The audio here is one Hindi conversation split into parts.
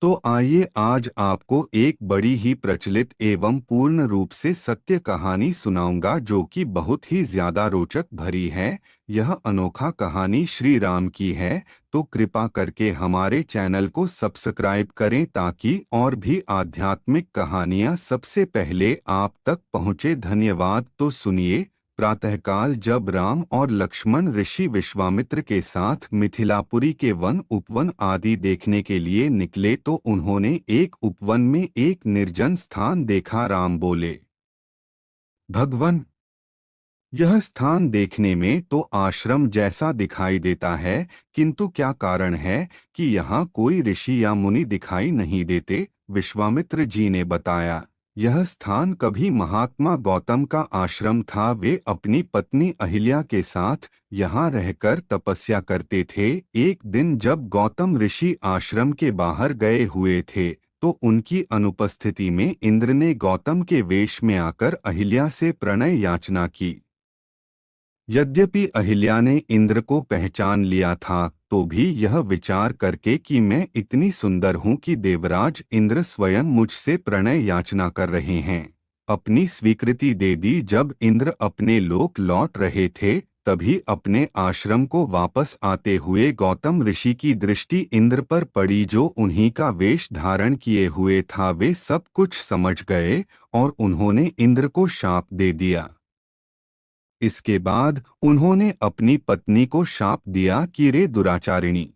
तो आइए आज आपको एक बड़ी ही प्रचलित एवं पूर्ण रूप से सत्य कहानी सुनाऊंगा जो कि बहुत ही ज्यादा रोचक भरी है। यह अनोखा कहानी श्री राम की है। तो कृपा करके हमारे चैनल को सब्सक्राइब करें ताकि और भी आध्यात्मिक कहानियां सबसे पहले आप तक पहुंचे। धन्यवाद। तो सुनिए। प्रातःकाल जब राम और लक्ष्मण ऋषि विश्वामित्र के साथ मिथिलापुरी के वन उपवन आदि देखने के लिए निकले तो उन्होंने एक उपवन में एक निर्जन स्थान देखा। राम बोले, भगवन, यह स्थान देखने में तो आश्रम जैसा दिखाई देता है, किंतु क्या कारण है कि यहाँ कोई ऋषि या मुनि दिखाई नहीं देते? विश्वामित्र जी ने बताया, यह स्थान कभी महात्मा गौतम का आश्रम था। वे अपनी पत्नी अहिल्या के साथ यहाँ रहकर तपस्या करते थे। एक दिन जब गौतम ऋषि आश्रम के बाहर गए हुए थे तो उनकी अनुपस्थिति में इंद्र ने गौतम के वेश में आकर अहिल्या से प्रणय याचना की। यद्यपि अहिल्या ने इंद्र को पहचान लिया था तो भी यह विचार करके कि मैं इतनी सुंदर हूँ कि देवराज इंद्र स्वयं मुझसे प्रणय याचना कर रहे हैं, अपनी स्वीकृति दे दी। जब इंद्र अपने लोक लौट रहे थे तभी अपने आश्रम को वापस आते हुए गौतम ऋषि की दृष्टि इंद्र पर पड़ी जो उन्हीं का वेश धारण किए हुए था। वे सब कुछ समझ गए और उन्होंने इंद्र को शाप दे दिया। इसके बाद उन्होंने अपनी पत्नी को शाप दिया कि रे दुराचारिणी,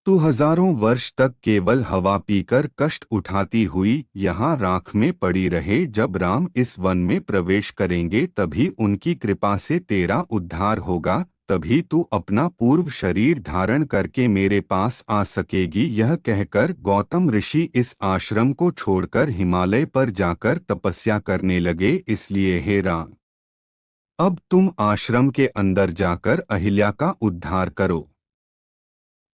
तू हजारों वर्ष तक केवल हवा पीकर कष्ट उठाती हुई यहाँ राख में पड़ी रहे। जब राम इस वन में प्रवेश करेंगे तभी उनकी कृपा से तेरा उद्धार होगा, तभी तू अपना पूर्व शरीर धारण करके मेरे पास आ सकेगी। यह कहकर गौतम ऋषि इस आश्रम को छोड़कर हिमालय पर जाकर तपस्या करने लगे। इसलिए हे राम, अब तुम आश्रम के अंदर जाकर अहिल्या का उद्धार करो।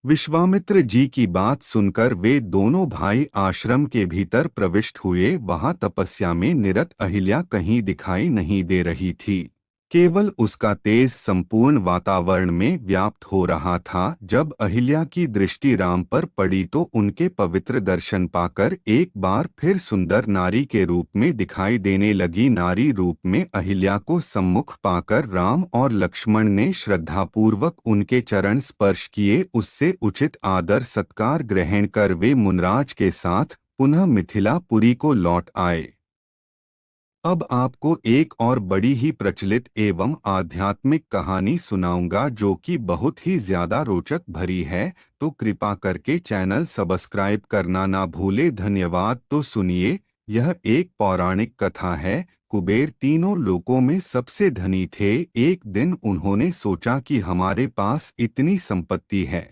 विश्वामित्र जी की बात सुनकर वे दोनों भाई आश्रम के भीतर प्रविष्ट हुए। वहां तपस्या में निरत अहिल्या कहीं दिखाई नहीं दे रही थी, केवल उसका तेज संपूर्ण वातावरण में व्याप्त हो रहा था। जब अहिल्या की दृष्टि राम पर पड़ी तो उनके पवित्र दर्शन पाकर एक बार फिर सुंदर नारी के रूप में दिखाई देने लगी। नारी रूप में अहिल्या को सम्मुख पाकर राम और लक्ष्मण ने श्रद्धापूर्वक उनके चरण स्पर्श किए। उससे उचित आदर सत्कार ग्रहण कर वे मुनराज के साथ पुनः मिथिलापुरी को लौट आए। अब आपको एक और बड़ी ही प्रचलित एवं आध्यात्मिक कहानी सुनाऊंगा जो कि बहुत ही ज्यादा रोचक भरी है। तो कृपा करके चैनल सब्सक्राइब करना ना भूले। धन्यवाद। तो सुनिए। यह एक पौराणिक कथा है। कुबेर तीनों लोकों में सबसे धनी थे। एक दिन उन्होंने सोचा कि हमारे पास इतनी संपत्ति है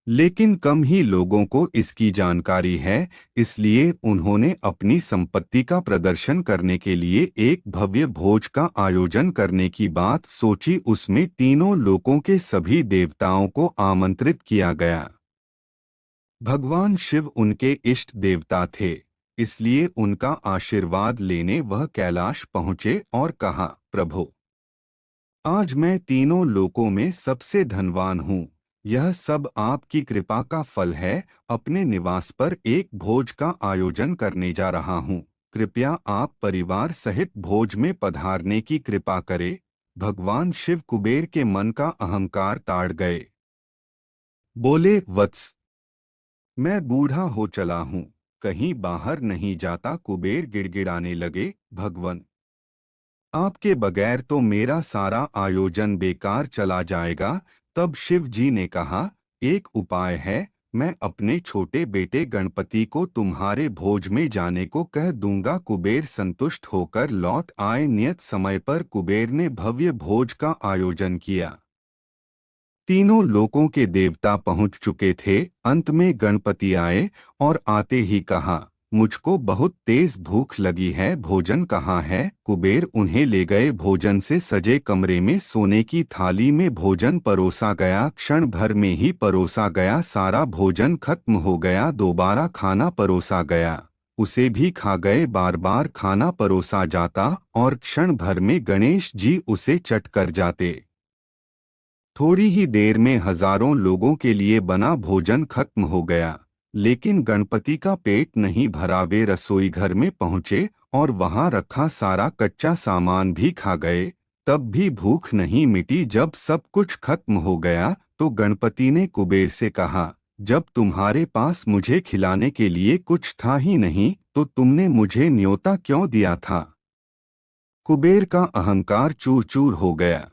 लेकिन कम ही लोगों को इसकी जानकारी है, इसलिए उन्होंने अपनी संपत्ति का प्रदर्शन करने के लिए एक भव्य भोज का आयोजन करने की बात सोची। उसमें तीनों लोकों के सभी देवताओं को आमंत्रित किया गया। भगवान शिव उनके इष्ट देवता थे, इसलिए उनका आशीर्वाद लेने वह कैलाश पहुँचे और कहा, प्रभु, आज मैं तीनों लोकों में सबसे धनवान हूँ। यह सब आपकी कृपा का फल है। अपने निवास पर एक भोज का आयोजन करने जा रहा हूँ। कृपया आप परिवार सहित भोज में पधारने की कृपा करें। भगवान शिव कुबेर के मन का अहंकार ताड़ गए। बोले, वत्स, मैं बूढ़ा हो चला हूँ, कहीं बाहर नहीं जाता। कुबेर गिड़गिड़ाने लगे, भगवन, आपके बगैर तो मेरा सारा आयोजन बेकार चला जाएगा। तब शिव जी ने कहा, एक उपाय है। मैं अपने छोटे बेटे गणपति को तुम्हारे भोज में जाने को कह दूंगा। कुबेर संतुष्ट होकर लौट आए। नियत समय पर कुबेर ने भव्य भोज का आयोजन किया। तीनों लोकों के देवता पहुंच चुके थे। अंत में गणपति आए और आते ही कहा, मुझको बहुत तेज भूख लगी है, भोजन कहाँ है? कुबेर उन्हें ले गए। भोजन से सजे कमरे में सोने की थाली में भोजन परोसा गया। क्षण भर में ही परोसा गया। सारा भोजन खत्म हो गया। दोबारा खाना परोसा गया, उसे भी खा गए। बार बार खाना परोसा जाता और क्षण भर में गणेश जी उसे चट कर जाते। थोड़ी ही देर में हजारों लोगों के लिए बना भोजन खत्म हो गया। लेकिन गणपति का पेट नहीं भरा। वे रसोई घर में पहुंचे और वहां रखा सारा कच्चा सामान भी खा गए, तब भी भूख नहीं मिटी। जब सब कुछ खत्म हो गया तो गणपति ने कुबेर से कहा, जब तुम्हारे पास मुझे खिलाने के लिए कुछ था ही नहीं तो तुमने मुझे न्योता क्यों दिया था? कुबेर का अहंकार चूर चूर हो गया।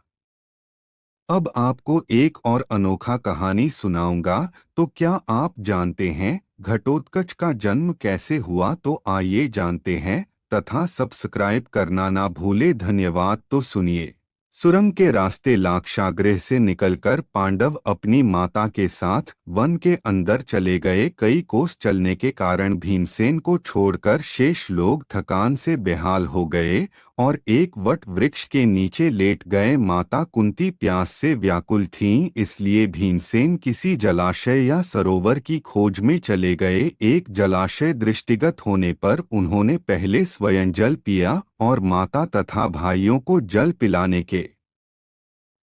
अब आपको एक और अनोखा कहानी सुनाऊंगा। तो क्या आप जानते हैं घटोत्कच का जन्म कैसे हुआ? तो आइए जानते हैं, तथा सब्सक्राइब करना ना भूले। धन्यवाद। तो सुनिए। सुरंग के रास्ते लाक्षागृह से निकलकर पांडव अपनी माता के साथ वन के अंदर चले गए। कई कोस चलने के कारण भीमसेन को छोड़कर शेष लोग थकान से बेहाल हो गए और एक वट वृक्ष के नीचे लेट गए। माता कुंती प्यास से व्याकुल थीं, इसलिए भीमसेन किसी जलाशय या सरोवर की खोज में चले गए। एक जलाशय दृष्टिगत होने पर उन्होंने पहले स्वयं जल पिया और माता तथा भाइयों को जल पिलाने के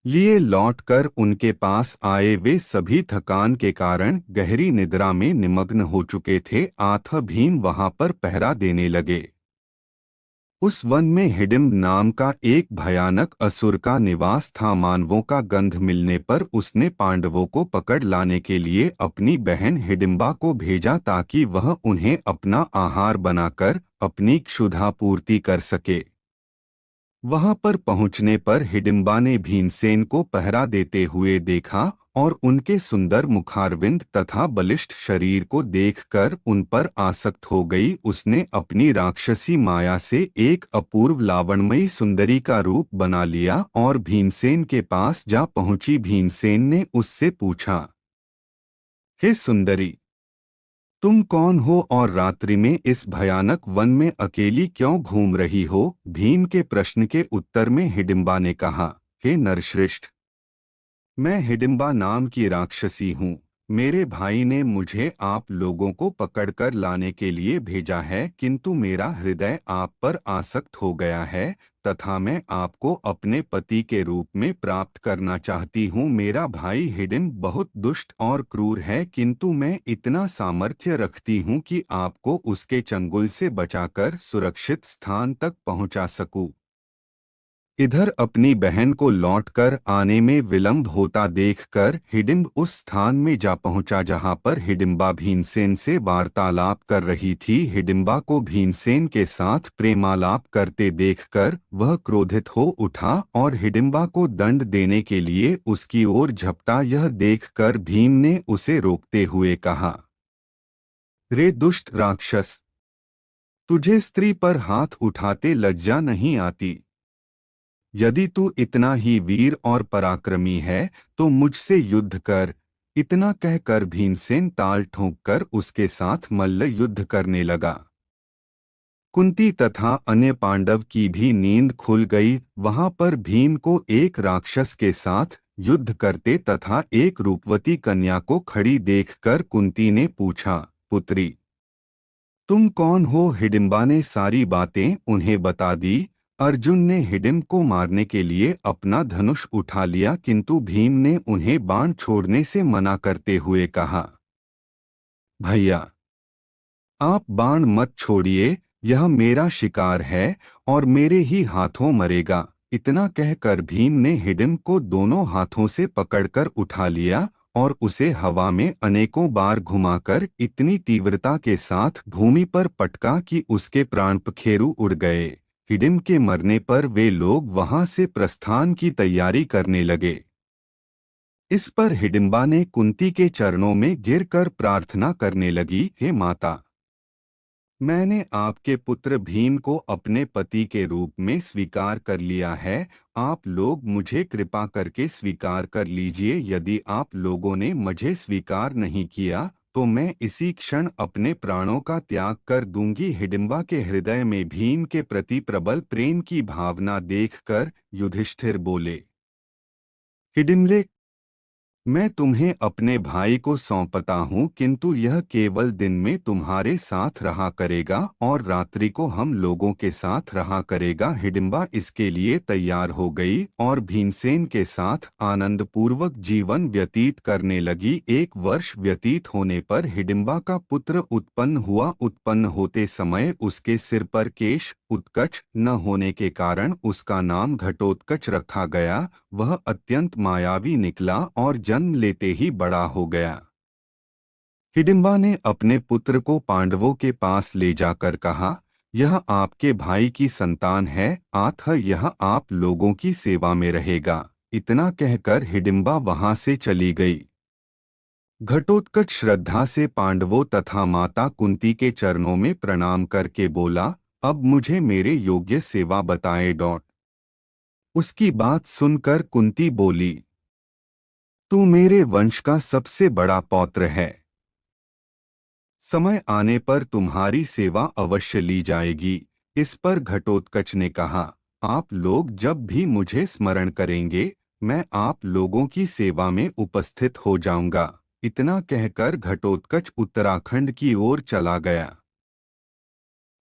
लिए लौटकर उनके पास आए। वे सभी थकान के कारण गहरी निद्रा में निमग्न हो चुके थे। आथ भीम वहां पर पहरा देने लगे। उस वन में हिडिंब नाम का एक भयानक असुर का निवास था। मानवों का गंध मिलने पर उसने पांडवों को पकड़ लाने के लिए अपनी बहन हिडिंबा को भेजा ताकि वह उन्हें अपना आहार बनाकर अपनी क्षुधा पूर्ति कर सके। वहां पर पहुंचने पर हिडिंबा ने भीमसेन को पहरा देते हुए देखा और उनके सुंदर मुखारविंद तथा बलिष्ठ शरीर को देखकर उन पर आसक्त हो गई। उसने अपनी राक्षसी माया से एक अपूर्व लावण्यमयी सुंदरी का रूप बना लिया और भीमसेन के पास जा पहुंची। भीमसेन ने उससे पूछा, हे सुंदरी, तुम कौन हो और रात्रि में इस भयानक वन में अकेली क्यों घूम रही हो? भीम के प्रश्न के उत्तर में हिडिंबा ने कहा, हे नरश्रेष्ठ, मैं हिडिंबा नाम की राक्षसी हूँ। मेरे भाई ने मुझे आप लोगों को पकड़कर लाने के लिए भेजा है, किंतु मेरा हृदय आप पर आसक्त हो गया है तथा मैं आपको अपने पति के रूप में प्राप्त करना चाहती हूँ। मेरा भाई हिडिंब बहुत दुष्ट और क्रूर है, किंतु मैं इतना सामर्थ्य रखती हूँ कि आपको उसके चंगुल से बचाकर सुरक्षित स्थान तक पहुँचा सकूँ। इधर अपनी बहन को लौटकर आने में विलंब होता देखकर हिडिंब उस स्थान में जा पहुंचा जहां पर हिडिंबा भीमसेन से वार्तालाप कर रही थी। हिडिंबा को भीमसेन के साथ प्रेमालाप करते देखकर वह क्रोधित हो उठा और हिडिंबा को दंड देने के लिए उसकी ओर झपटा। यह देखकर भीम ने उसे रोकते हुए कहा, रे दुष्ट राक्षस, तुझे स्त्री पर हाथ उठाते लज्जा नहीं आती? यदि तू इतना ही वीर और पराक्रमी है तो मुझसे युद्ध कर। इतना कहकर भीमसेन ताल ठोंककर उसके साथ मल्ल युद्ध करने लगा। कुंती तथा अन्य पांडव की भी नींद खुल गई। वहां पर भीम को एक राक्षस के साथ युद्ध करते तथा एक रूपवती कन्या को खड़ी देखकर कुंती ने पूछा, पुत्री, तुम कौन हो? हिडिंबा ने सारी बातें उन्हें बता दी। अर्जुन ने हिडिंब को मारने के लिए अपना धनुष उठा लिया, किंतु भीम ने उन्हें बाण छोड़ने से मना करते हुए कहा, भैया, आप बाण मत छोड़िए, यह मेरा शिकार है और मेरे ही हाथों मरेगा। इतना कहकर भीम ने हिडिंब को दोनों हाथों से पकड़कर उठा लिया और उसे हवा में अनेकों बार घुमाकर इतनी तीव्रता के साथ भूमि पर पटका कि उसके प्राण पखेरु उड़ गए। हिडिंब के मरने पर वे लोग वहां से प्रस्थान की तैयारी करने लगे। इस पर हिडिंबा ने कुंती के चरणों में गिरकर प्रार्थना करने लगी, हे माता, मैंने आपके पुत्र भीम को अपने पति के रूप में स्वीकार कर लिया है। आप लोग मुझे कृपा करके स्वीकार कर लीजिए। यदि आप लोगों ने मुझे स्वीकार नहीं किया तो मैं इसी क्षण अपने प्राणों का त्याग कर दूंगी। हिडिंबा के हृदय में भीम के प्रति प्रबल प्रेम की भावना देखकर युधिष्ठिर बोले, हिडिंबे, मैं तुम्हें अपने भाई को सौंपता हूँ, किंतु यह केवल दिन में तुम्हारे साथ रहा करेगा और रात्रि को हम लोगों के साथ रहा करेगा। हिडिंबा इसके लिए तैयार हो गई और भीमसेन के साथ आनंदपूर्वक जीवन व्यतीत करने लगी। 1 वर्ष व्यतीत होने पर हिडिंबा का पुत्र उत्पन्न हुआ। उत्पन्न होते समय उसके सिर पर केश उत्कच न होने के कारण उसका नाम घटोत्कच रखा गया। वह अत्यंत मायावी निकला और जन्म लेते ही बड़ा हो गया। हिडिंबा ने अपने पुत्र को पांडवों के पास ले जाकर कहा, यह आपके भाई की संतान है, अतः यह आप लोगों की सेवा में रहेगा। इतना कहकर हिडिंबा वहां से चली गई। घटोत्कच श्रद्धा से पांडवों तथा माता कुंती के चरणों में प्रणाम करके बोला, अब मुझे मेरे योग्य सेवा बताए। उसकी बात सुनकर कुंती बोली, तू मेरे वंश का सबसे बड़ा पौत्र है। समय आने पर तुम्हारी सेवा अवश्य ली जाएगी। इस पर घटोत्कच ने कहा, आप लोग जब भी मुझे स्मरण करेंगे, मैं आप लोगों की सेवा में उपस्थित हो जाऊंगा। इतना कहकर घटोत्कच उत्तराखंड की ओर चला गया।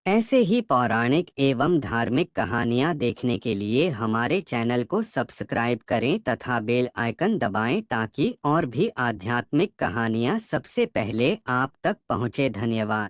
ऐसे ही पौराणिक एवं धार्मिक कहानियाँ देखने के लिए हमारे चैनल को सब्सक्राइब करें तथा बेल आइकन दबाएं ताकि और भी आध्यात्मिक कहानियाँ सबसे पहले आप तक पहुँचे। धन्यवाद।